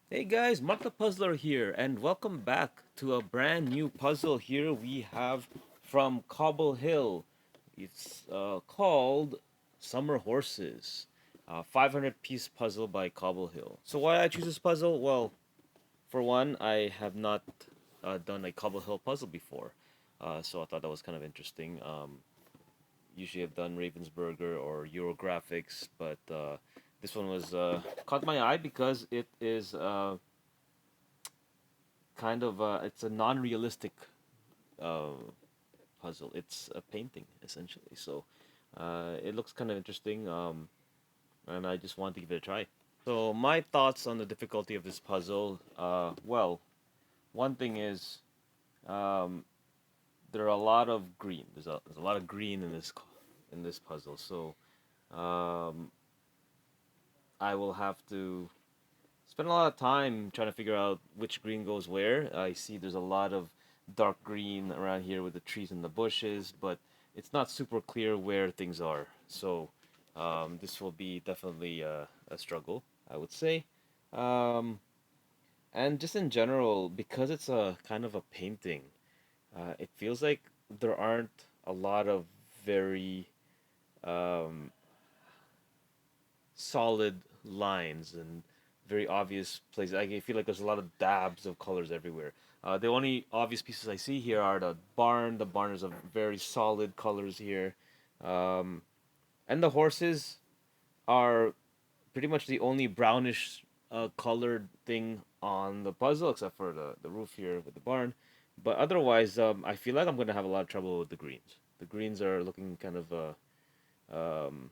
Hey guys, Mark the Puzzler here, and welcome back to a brand new puzzle here we have from Cobble Hill. It's called Summer Horses, 500 piece puzzle by Cobble Hill. So, why did I choose this puzzle? Well, for one, I have not done a Cobble Hill puzzle before, so I thought that was kind of interesting. Usually, I've done Ravensburger or Eurographics, but this one was caught my eye because it is. Kind of it's a non-realistic uh, puzzle. It's a painting essentially. So it looks kind of interesting, and I just want to give it a try. So my thoughts on the difficulty of this puzzle. Well, one thing is um, there are a lot of green. There's a lot of green in this puzzle. So um, I will have to spend a lot of time trying to figure out which green goes where. I see there's a lot of dark green around here with the trees and the bushes, but it's not super clear where things are. So this will be definitely a struggle, I would say. Um, and just in general, because it's a kind of a painting, it feels like there aren't a lot of very um, solid lines and very obvious places. I feel like there's a lot of dabs of colors everywhere. The only obvious pieces I see here are the barn. The barn is a very solid colors here, um, and the horses are pretty much the only brownish colored thing on the puzzle, except for the roof here with the barn. But otherwise, I feel like I'm gonna have a lot of trouble with the greens. The greens are looking kind of um,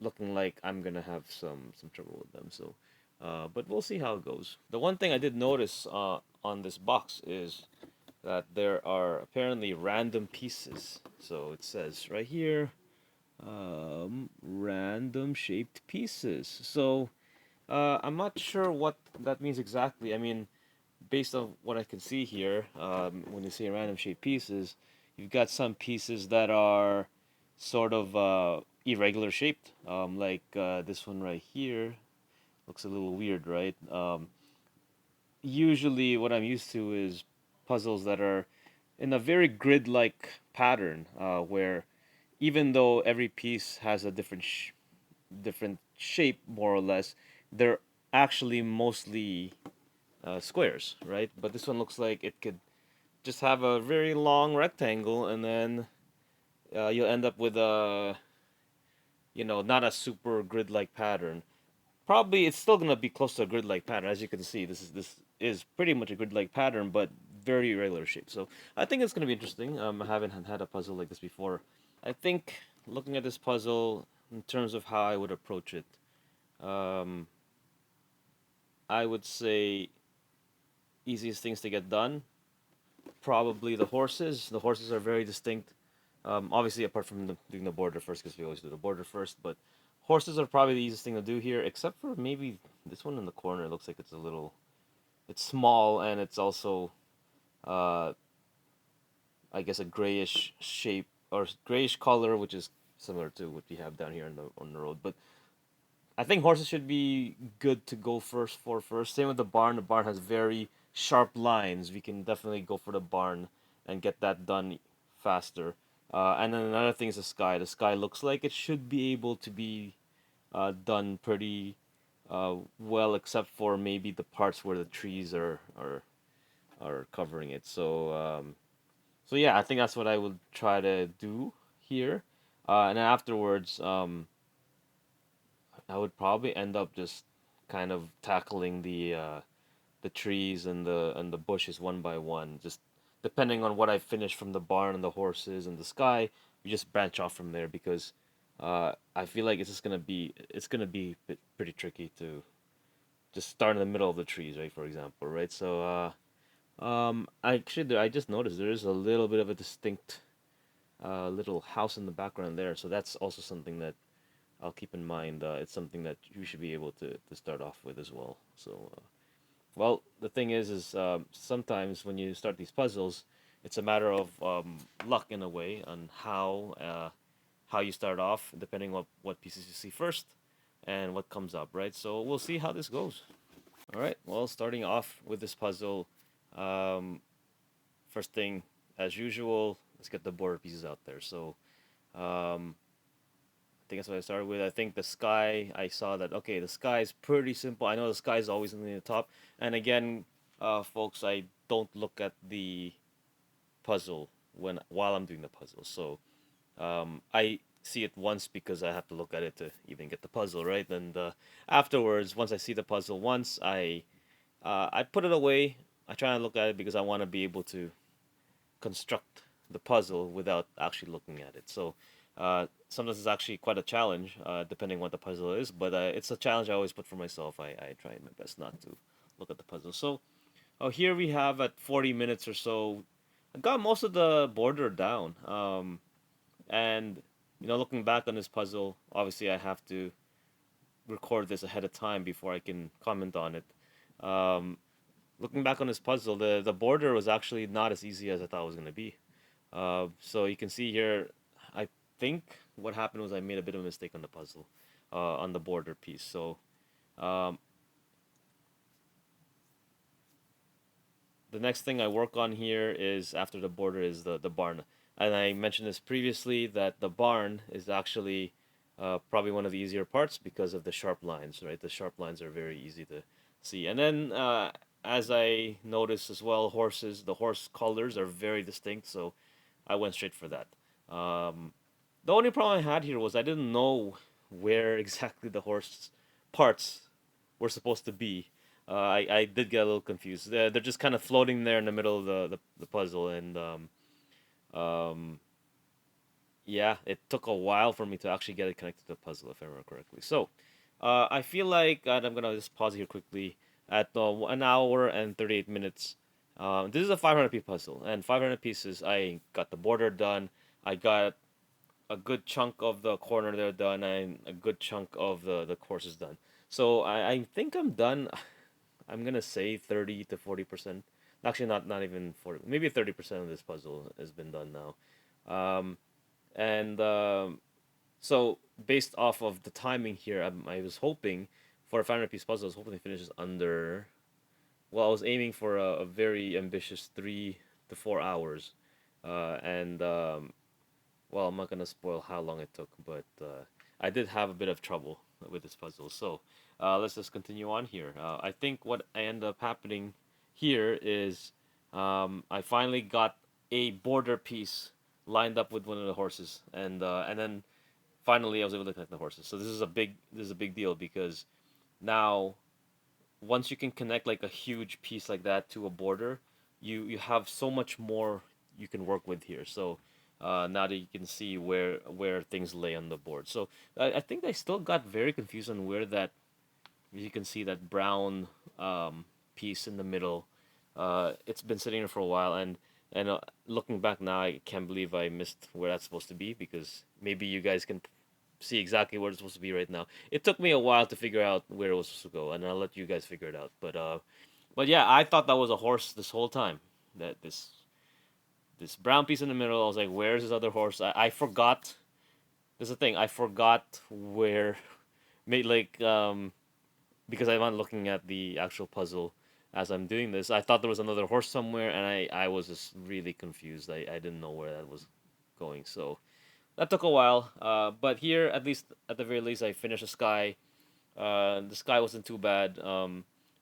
looking like I'm gonna have some trouble with them. So, but we'll see how it goes. The one thing I did notice on this box is that there are apparently random pieces. So it says right here, random shaped pieces. So I'm not sure what that means exactly. I mean, based on what I can see here, when you say random shaped pieces, you've got some pieces that are sort of irregular shaped, like this one right here. Looks a little weird, right? Usually, what I'm used to is puzzles that are in a very grid-like pattern, where even though every piece has a different shape, more or less, they're actually mostly squares, right? But this one looks like it could just have a very long rectangle, and then you'll end up with a not a super grid-like pattern. Probably it's still gonna be close to a grid-like pattern. As you can see, this is pretty much a grid-like pattern, but very irregular shape. So I think it's gonna be interesting. I haven't had a puzzle like this before. I think looking at this puzzle in terms of how I would approach it, um, I would say easiest things to get done. Probably the horses. The horses are very distinct. Obviously, apart from doing the border first, because we always do the border first, but horses are probably the easiest thing to do here, except for maybe this one in the corner. It looks like it's small, and it's also, uh, I guess, a grayish shape or grayish color, which is similar to what we have down here on the road. But I think horses should be good to go first. Same with the barn. The barn has very sharp lines. We can definitely go for the barn and get that done faster. And then another thing is the sky. The sky looks like it should be able to be done pretty well, except for maybe the parts where the trees are covering it. So yeah, I think that's what I would try to do here. And then afterwards, I would probably end up just kind of tackling the trees and the bushes one by one, just depending on what I finish from the barn and the horses and the sky. We just branch off from there because I feel like it's gonna be pretty tricky to just start in the middle of the trees, right? For example, right? So I just noticed there is a little bit of a distinct little house in the background there, so that's also something that I'll keep in mind. It's something that you should be able to start off with as well. So, well, the thing is sometimes when you start these puzzles, it's a matter of luck in a way on how you start off, depending on what pieces you see first and what comes up, right? So we'll see how this goes. All right. Well, starting off with this puzzle, um, first thing, as usual, let's get the border pieces out there. So, um, I think that's what I started with. I think the sky, I saw that, okay, the sky is pretty simple. I know the sky is always in the top. And again, folks, I don't look at the puzzle while I'm doing the puzzle. So, I see it once because I have to look at it to even get the puzzle, right? And afterwards, once I see the puzzle once, I put it away. I try and look at it because I want to be able to construct the puzzle without actually looking at it. So sometimes it's actually quite a challenge, depending what the puzzle is. But it's a challenge I always put for myself. I try my best not to look at the puzzle. So here we have at 40 minutes or so. I got most of the border down. And looking back on this puzzle, obviously I have to record this ahead of time before I can comment on it. Um, Looking back on this puzzle, the border was actually not as easy as I thought it was gonna be. So you can see here, I think what happened was I made a bit of a mistake on the puzzle, on the border piece. So um, the next thing I work on here is after the border is the barn, and I mentioned this previously that the barn is actually probably one of the easier parts because of the sharp lines, right? The sharp lines are very easy to see, and then as I noticed as well, the horse colors are very distinct, so I went straight for that. Um, the only problem I had here was I didn't know where exactly the horse parts were supposed to be. I did get a little confused. They're just kind of floating there in the middle of the puzzle, and um, yeah, it took a while for me to actually get it connected to the puzzle, if I remember correctly. So I feel like, and I'm gonna just pause here quickly at 1 hour and 38 minutes. This is a 500 piece puzzle, and 500 pieces. I got the border done. I got a good chunk of the corner there done, and a good chunk of the courses done. So I think I'm done. I'm gonna say 30 to 40%. Actually, not even 40. Maybe 30% of this puzzle has been done now. Um, and so based off of the timing here, I was hoping for a 500 piece puzzle. I was hoping to finish this under. Well, I was aiming for a very ambitious 3 to 4 hours, and well, I'm not gonna spoil how long it took, but I did have a bit of trouble with this puzzle. So let's just continue on here. I think what ended up happening here is I finally got a border piece lined up with one of the horses, and then finally I was able to connect the horses. So this is a big deal because now once you can connect like a huge piece like that to a border, you have so much more you can work with here. So now that you can see where things lay on the board. So I think I still got very confused on where that, you can see that brown piece in the middle. It's been sitting there for a while, and looking back now, I can't believe I missed where that's supposed to be, because maybe you guys can see exactly where it's supposed to be right now. It took me a while to figure out where it was supposed to go, and I'll let you guys figure it out. But yeah, I thought that was a horse this whole time. That this brown piece in the middle, I was like, where's this other horse? I forgot. There's a thing. I forgot where, made like because I'm not looking at the actual puzzle as I'm doing this. I thought there was another horse somewhere, and I was just really confused. I didn't know where that was going. So that took a while. But here, at least at the very least, I finished the sky. The sky wasn't too bad.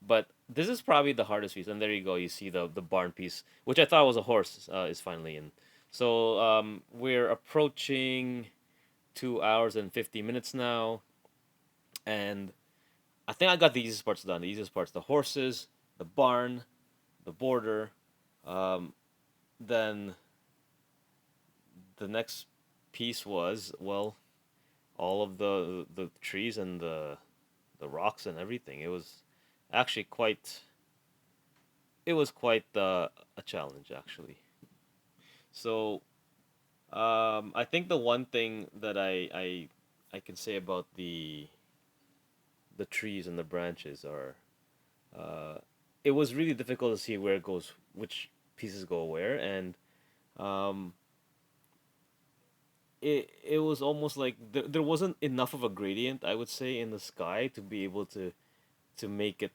But this is probably the hardest piece. And there you go. You see the barn piece, which I thought was a horse, is finally in. So we're approaching 2 hours and 50 minutes now, and I think I got the easiest parts done. The easiest parts: the horses, the barn, the border. Um, then the next piece was, well, all of the trees and the rocks and everything. It was actually quite. It was quite a challenge, actually. So I think the one thing that I can say about the trees and the branches are, uh, it was really difficult to see where it goes, which pieces go where, and um, it was almost like there wasn't enough of a gradient, I would say, in the sky to be able to make it.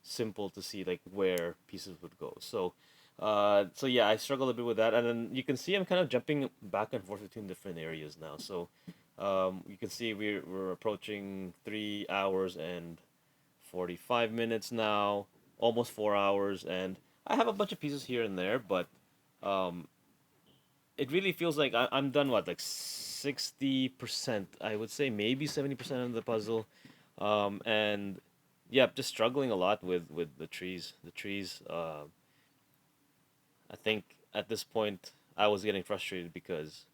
simple to see like where pieces would go. So yeah, I struggle a bit with that, and then you can see I'm kind of jumping back and forth between different areas now. So you can see we're approaching 3 hours and 45 minutes now, almost 4 hours, and I have a bunch of pieces here and there, but um, it really feels like I'm done. What, like 60%? I would say maybe 70% of the puzzle, and yeah, just struggling a lot with the trees. The trees. I think at this point I was getting frustrated because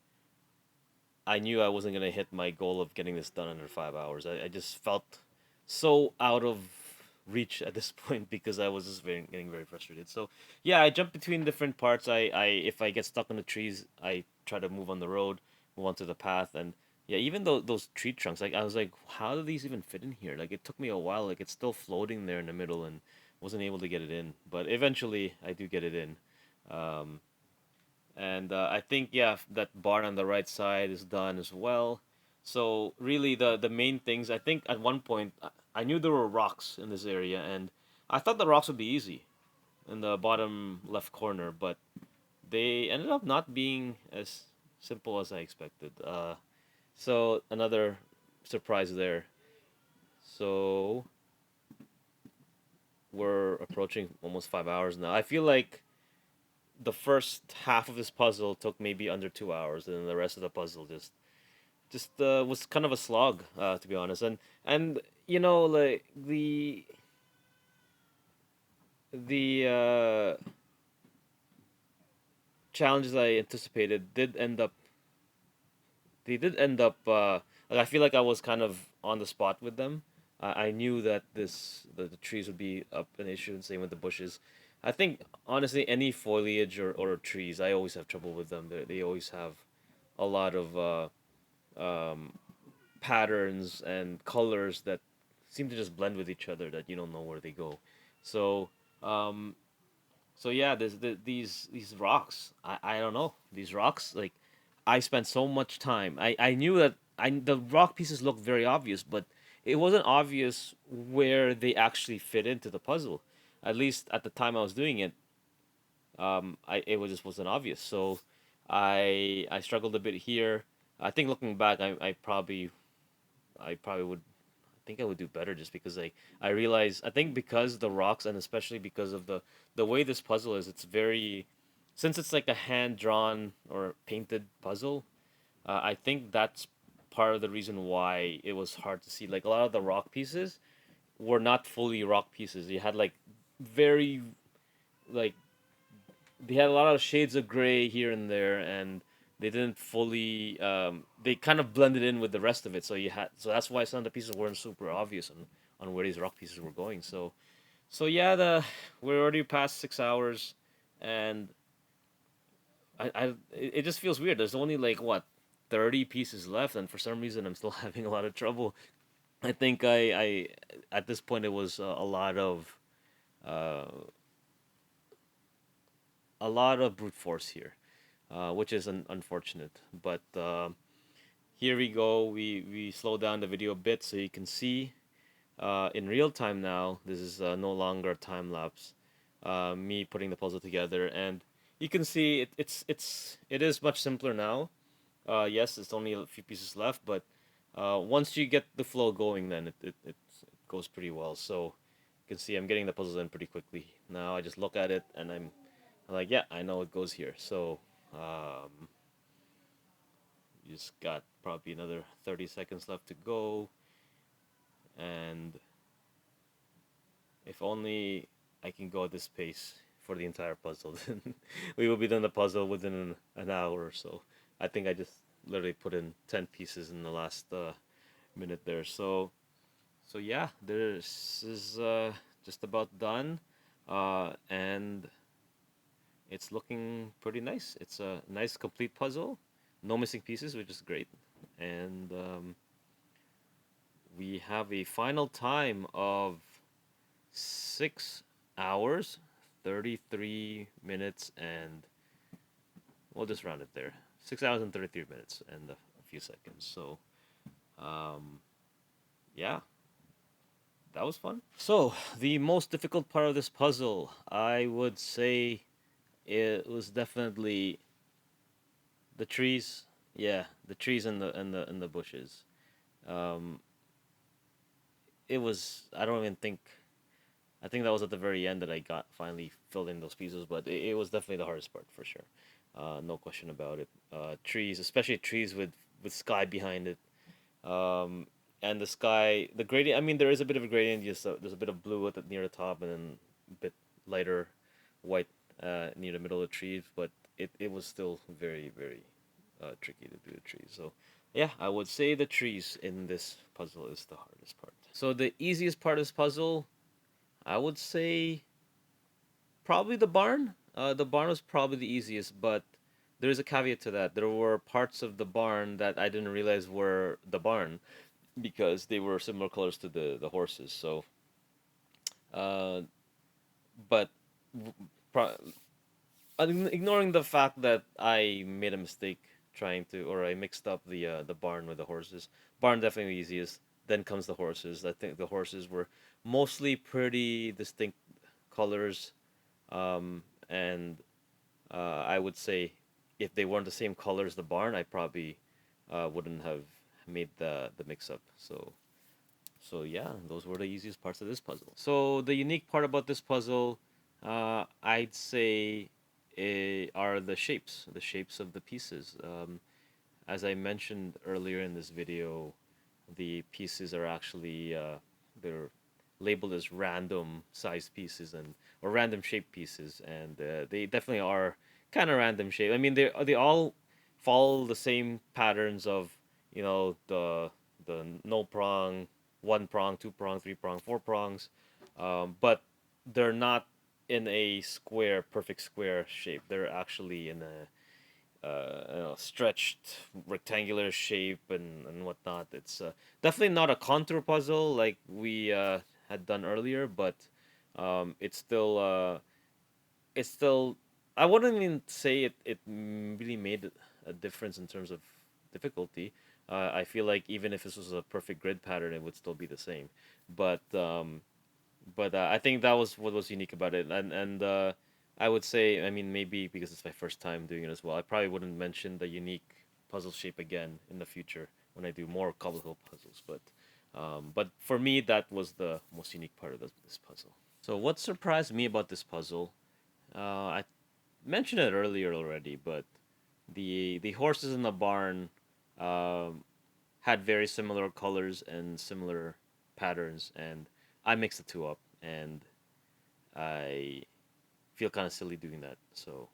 I knew I wasn't gonna hit my goal of getting this done under 5 hours. I just felt so out of reach at this point because I was just getting very frustrated. So yeah, I jump between different parts. I if I get stuck in the trees, I try to move on the road, move onto the path, and yeah, even though those tree trunks, like I was like, how do these even fit in here? Like it took me a while. Like it's still floating there in the middle, and wasn't able to get it in. But eventually, I do get it in. Um, and I think yeah, that barn on the right side is done as well. So really, the main things, I think at one point I knew there were rocks in this area, and I thought the rocks would be easy in the bottom left corner, but they ended up not being as simple as I expected. So another surprise there. So we're approaching almost 5 hours now. I feel like the first half of this puzzle took maybe under 2 hours, and then the rest of the puzzle just was kind of a slog, to be honest. And like the challenges I anticipated did end up like I feel like I was kind of on the spot with them. I knew that the trees would be up an issue, and same with the bushes. I think honestly any foliage or trees, I always have trouble with them. They always have a lot of um, patterns and colors that seem to just blend with each other that you don't know where they go. So um, so yeah, these rocks. I don't know these rocks. Like I spent so much time. I knew that the rock pieces looked very obvious, but it wasn't obvious where they actually fit into the puzzle. At least at the time I was doing it, it was just wasn't obvious. So I struggled a bit here. I think looking back, I probably would think I would do better just because I realize I think because the rocks and especially because of the way this puzzle is, it's very since it's like a hand drawn or painted puzzle. I think that's part of the reason why it was hard to see. Like a lot of the rock pieces were not fully rock pieces. You had like very like they had a lot of shades of gray here and there, and they didn't fully they kind of blended in with the rest of it. So that's why some of the pieces weren't super obvious on where these rock pieces were going. So yeah, the we're already past 6 hours, and it just feels weird. There's only like what 30 pieces left, and for some reason I'm still having a lot of trouble. I think I at this point it was uh, a lot of brute force here, which is unfortunate. But here we go. We slow down the video a bit so you can see in real time now. This is no longer a time lapse. Me putting the puzzle together, and you can see it is much simpler now. Yes, it's only a few pieces left, but once you get the flow going, then it goes pretty well. So you can see I'm getting the puzzles in pretty quickly. Now I just look at it and I'm like, yeah, I know it goes here. So um, you just got probably another 30 seconds left to go, and if only I can go at this pace for the entire puzzle, then we will be done the puzzle within an hour or so. I think I just literally put in 10 pieces in the last minute there. So yeah, this is just about done, and it's looking pretty nice. It's a nice complete puzzle, no missing pieces, which is great, and we have a final time of 6 hours, 33 minutes, and we'll just round it there. 6 hours and 33 minutes and a few seconds. So, um, yeah, that was fun. So the most difficult part of this puzzle, I would say, it was definitely the trees. Yeah, the trees and the bushes. Um, it was. I don't even think. I think that was at the very end that I got finally filled in those pieces, but it was definitely the hardest part for sure. No question about it. Trees, especially trees with sky behind it. Um, and the sky, the gradient. I mean, there is a bit of a gradient. Just there's a bit of blue at near the top, and then a bit lighter white near the middle of the trees. But it was still very tricky to do the trees. So yeah, I would say the trees in this puzzle is the hardest part. So the easiest part of this puzzle, I would say probably the barn. The barn was probably the easiest, but there is a caveat to that. There were parts of the barn that I didn't realize were the barn because they were similar colors to the horses. So, uh, but pro- ignoring the fact that I made a mistake trying to, or I mixed up the barn with the horses. Barn definitely easiest. Then comes the horses. I think the horses were mostly pretty distinct colors, and I would say if they weren't the same color as the barn, I probably wouldn't have made the mix up. So yeah, those were the easiest parts of this puzzle. So the unique part about this puzzle, I'd say, are the shapes of the pieces. As I mentioned earlier in this video, the pieces are actually they're labeled as random sized pieces and or random shaped pieces, and they definitely are kind of random shape. I mean, they all follow the same patterns of the no prong, one prong, two prong, three prong, four prongs, but they're not in a square, perfect square shape. They're actually in a stretched rectangular shape and whatnot. It's definitely not a contour puzzle like we had done earlier, but it's still it's still. I wouldn't even say it really made a difference in terms of difficulty. I feel like even if this was a perfect grid pattern, it would still be the same. But I think that was what was unique about it, and I would say, I mean, maybe because it's my first time doing it as well, I probably wouldn't mention the unique puzzle shape again in the future when I do more Cobble Hill puzzles. But for me, that was the most unique part of this puzzle. So what surprised me about this puzzle, I mentioned it earlier already, but the horses in the barn um, had very similar colors and similar patterns, and I mixed the two up, and I feel kind of silly doing that. So,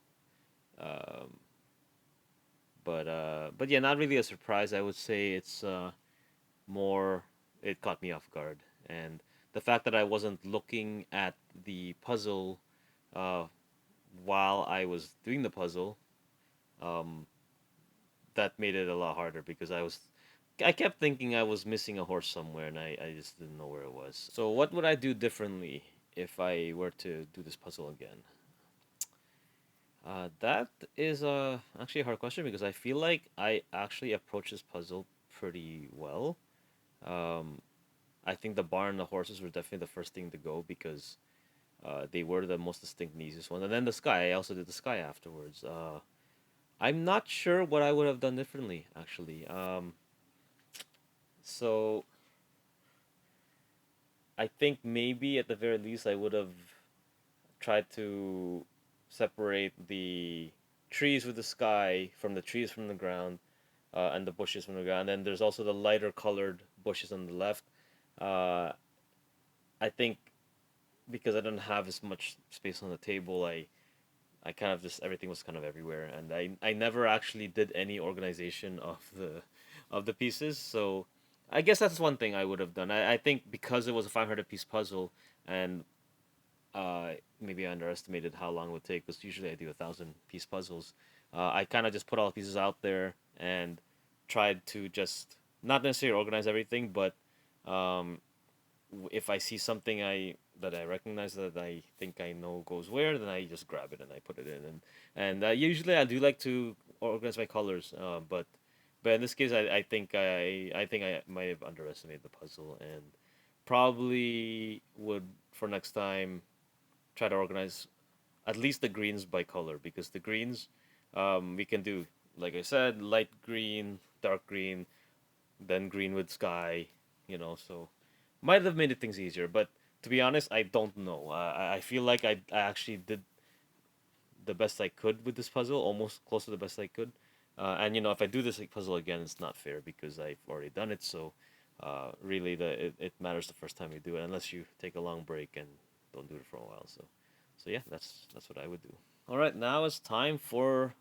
um, but yeah, not really a surprise. I would say it's more. It caught me off guard, and the fact that I wasn't looking at the puzzle uh, while I was doing the puzzle, um, that made it a lot harder because I kept thinking I was missing a horse somewhere, and I just didn't know where it was. So, what would I do differently if I were to do this puzzle again? That is actually a hard question because I feel like I actually approached this puzzle pretty well. Um, I think the barn and the horses were definitely the first thing to go because they were the most distinct and easiest one. And then the sky, I also did the sky afterwards. I'm not sure what I would have done differently, actually. So I think maybe at the very least I would have tried to separate the trees with the sky from the trees from the ground and the bushes from the ground. And there's also the lighter colored bushes on the left. Uh, I think because I don't have as much space on the table, I kind of just everything was kind of everywhere, and I never actually did any organization of the pieces. So I guess that's one thing I would have done. I think because it was a 500 piece puzzle, and maybe I underestimated how long it would take because usually I do 1,000 piece puzzles. I kind of just put all the pieces out there and tried to just not necessarily organize everything, but um, if I see something that I recognize that I think I know goes where, then I just grab it and I put it in. And usually I do like to organize my colors, but in this case I think I might have underestimated the puzzle, probably would for next time try to organize at least the greens by color because the greens we can do like I said light green, dark green, then green with sky, so might have made it things easier. But to be honest, I don't know. I feel like I actually did the best I could with this puzzle, almost close to the best I could. And if I do this like, puzzle again, it's not fair because I've already done it. So really, it matters the first time you do it, unless you take a long break and don't do it for a while. So yeah, that's what I would do. All right, now it's time for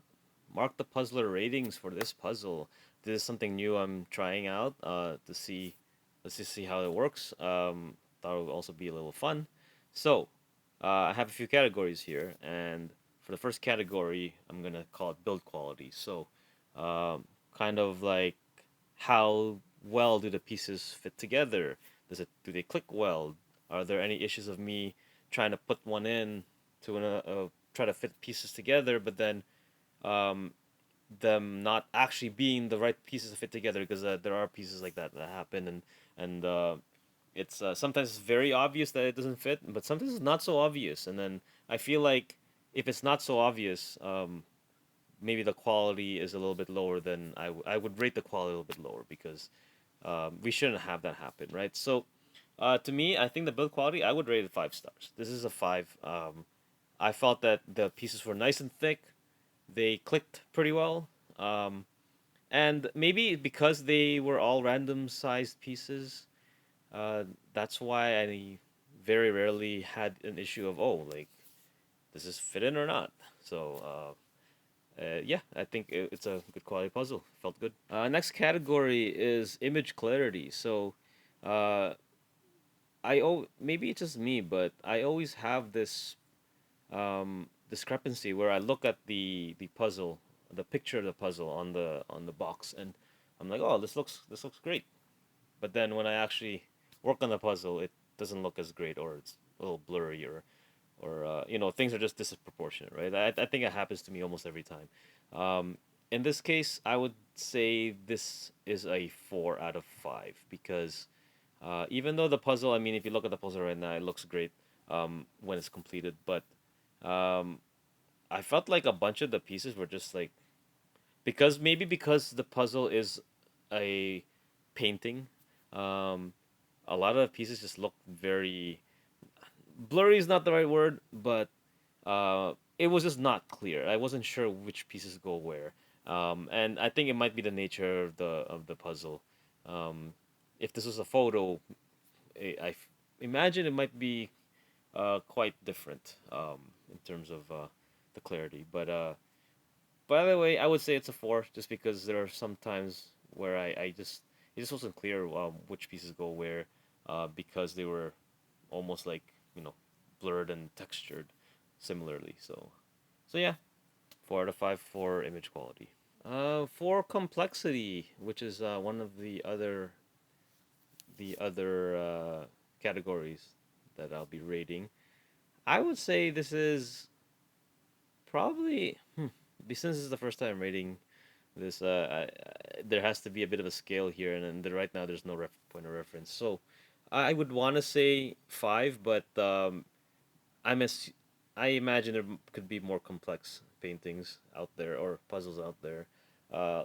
mark the puzzler ratings for this puzzle. This is something new I'm trying out to see. Let's just see how it works. Thought it would also be a little fun. So I have a few categories here, and for the first category, I'm gonna call it build quality. So kind of like how well do the pieces fit together? Do they click well? Are there any issues of me trying to put one in to try to fit pieces together, but then um, them not actually being the right pieces to fit together because there are pieces like that happen and it's sometimes it's very obvious that it doesn't fit, but sometimes it's not so obvious. And then I feel like if it's not so obvious, maybe the quality is a little bit lower than I would rate the quality a little bit lower because we shouldn't have that happen, right? So to me, I think the build quality I would rate it 5 stars. This is a 5. I felt that the pieces were nice and thick. They clicked pretty well. And maybe because they were all random sized pieces, uh, that's why I very rarely had an issue of, oh, like, does this fit in or not? So, yeah, I think it's a good quality puzzle. Felt good. Next category is image clarity. So, uh, maybe it's just me, but I always have this discrepancy where I look at the puzzle, the picture of the puzzle on the box, and I'm like, oh, this looks great. But then when I actually work on the puzzle, it doesn't look as great, or it's a little blurry, or things are just disproportionate, right? I think it happens to me almost every time. In this case, I would say this is a 4 out of 5 because even though the puzzle, I mean, if you look at the puzzle right now, it looks great when it's completed, but um, I felt like a bunch of the pieces were just like because the puzzle is a painting, um, a lot of the pieces just look very blurry is not the right word, but it was just not clear. I wasn't sure which pieces go where, and I think it might be the nature of the puzzle. Um, if this was a photo, I imagine it might be quite different in terms of the clarity. But by the way, I would say it's a 4 just because there are some times where I just it just wasn't clear which pieces go where because they were almost like blurred and textured similarly. So yeah, 4 out of 5 for image quality. For complexity, which is one of the other categories that I'll be rating, I would say this is probably since this is the first time rating this. There has to be a bit of a scale here, and then right now there's no point of reference. So I would want to say 5, but I'm as I imagine there could be more complex paintings out there or puzzles out there.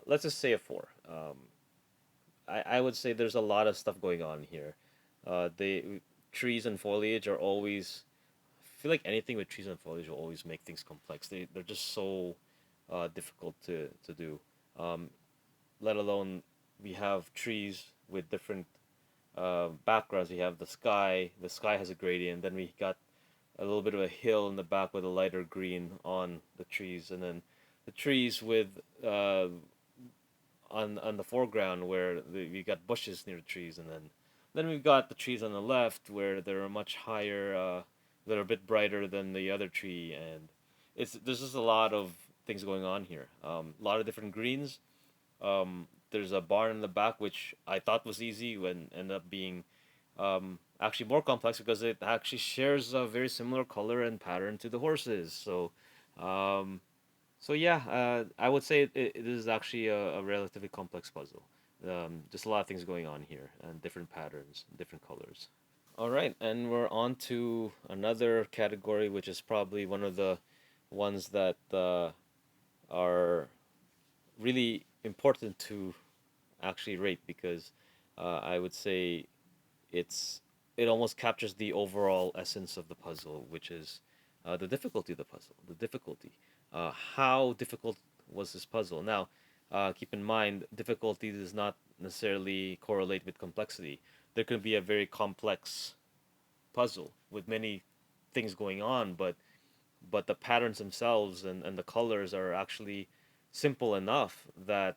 Let's just say a 4. I would say there's a lot of stuff going on here. The trees and foliage are always. I feel like anything with trees and foliage will always make things complex. They're just so difficult to do. Um, Let alone we have trees with different backgrounds. We have the sky. The sky has a gradient. Then we got a little bit of a hill in the back with a lighter green on the trees, and then the trees with on the foreground where we got bushes near the trees, and then we've got the trees on the left where they're much higher, that are a bit brighter than the other tree, and there's just a lot of things going on here. A lot of different greens. There's a barn in the back which I thought was easy when ended up being actually more complex because it actually shares a very similar color and pattern to the horses. Um, so yeah, I would say it is actually a relatively complex puzzle. Just a lot of things going on here and different patterns, different colors. All right, and we're on to another category, which is probably one of the ones that are really important to actually rate because I would say it's it almost captures the overall essence of the puzzle, which is the difficulty of the puzzle. The difficulty. How difficult was this puzzle? Now, keep in mind, difficulty does not necessarily correlate with complexity. There can be a very complex puzzle with many things going on, but the patterns themselves and the colors are actually simple enough that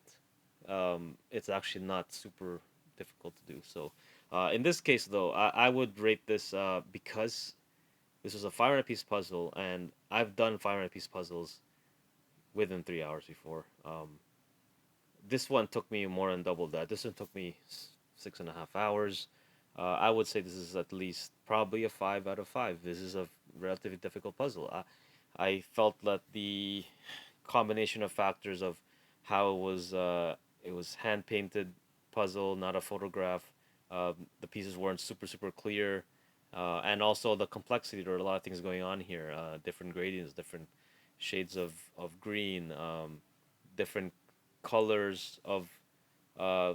it's actually not super difficult to do. So, in this case, though, I would rate this because this was a 500 piece puzzle, and I've done 500 piece puzzles within 3 hours before. This one took me more than double that. This one took me 6.5 hours. I would say this is at least probably a 5 out of 5. This is a relatively difficult puzzle. I felt that the combination of factors of how it was hand painted puzzle, not a photograph. The pieces weren't super clear, and also the complexity. There are a lot of things going on here. Different gradients, different shades of green, different colors of uh,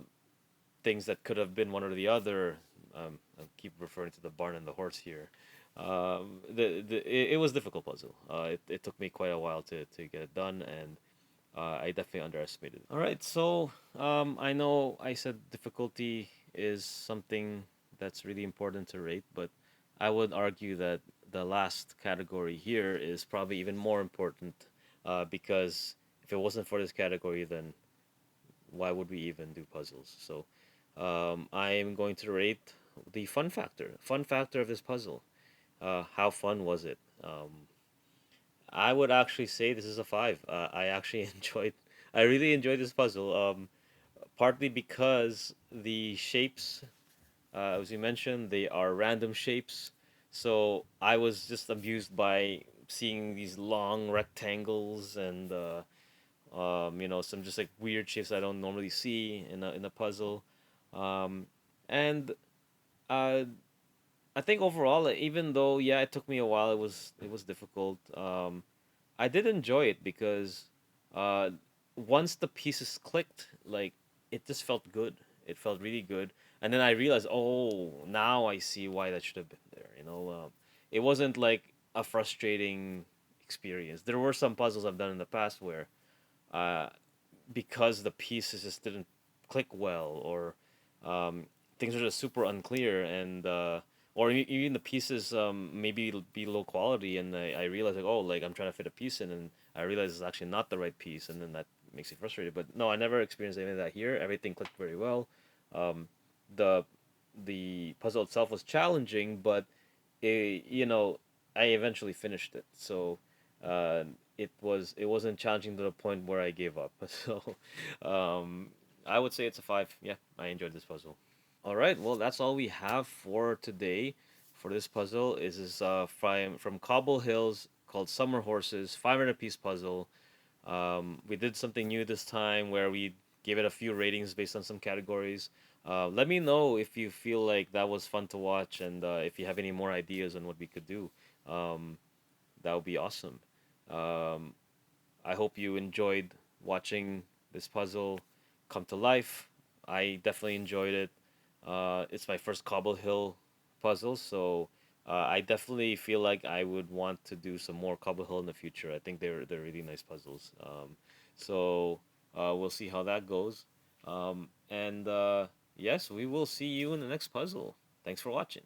things that could have been one or the other. I keep referring to the barn and the horse here. It was a difficult puzzle. It took me quite a while to get it done, and I definitely underestimated it. All right, so I know I said difficulty is something that's really important to rate, but I would argue that the last category here is probably even more important because if it wasn't for this category, then why would we even do puzzles? So I am going to rate the fun factor. Fun factor of this puzzle. How fun was it? I would actually say this is a 5. I actually enjoyed. I really enjoyed this puzzle. Partly because the shapes, as you mentioned, they are random shapes. So I was just amused by seeing these long rectangles and some just like weird shapes I don't normally see in a puzzle. Um, and uh, I think overall, even though yeah, it took me a while, it was difficult. I did enjoy it because uh, once the pieces clicked, like it just felt good. It felt really good, and then I realized, oh, now I see why that should have been there. It wasn't like a frustrating experience. There were some puzzles I've done in the past where uh, because the pieces just didn't click well or um, things are just super unclear and or even the pieces maybe it'll be low quality and I realize like oh like I'm trying to fit a piece in and I realize it's actually not the right piece and then that makes me frustrated. But no, I never experienced any of that here. Everything clicked very well. um, the the puzzle itself was challenging, but I eventually finished it. So uh, it wasn't challenging to the point where I gave up. So um, I would say it's a 5. Yeah, I enjoyed this puzzle. All right, well that's all we have for today. For this puzzle is from Cobble Hills called Summer Horses 500 piece puzzle. We did something new this time where we gave it a few ratings based on some categories. Let me know if you feel like that was fun to watch and if you have any more ideas on what we could do. Um, that would be awesome. Um, I hope you enjoyed watching this puzzle come to life. I definitely enjoyed it. It's my first Cobble Hill puzzle, so I definitely feel like I would want to do some more Cobble Hill in the future. I think they're really nice puzzles. So we'll see how that goes. And yes, we will see you in the next puzzle. Thanks for watching.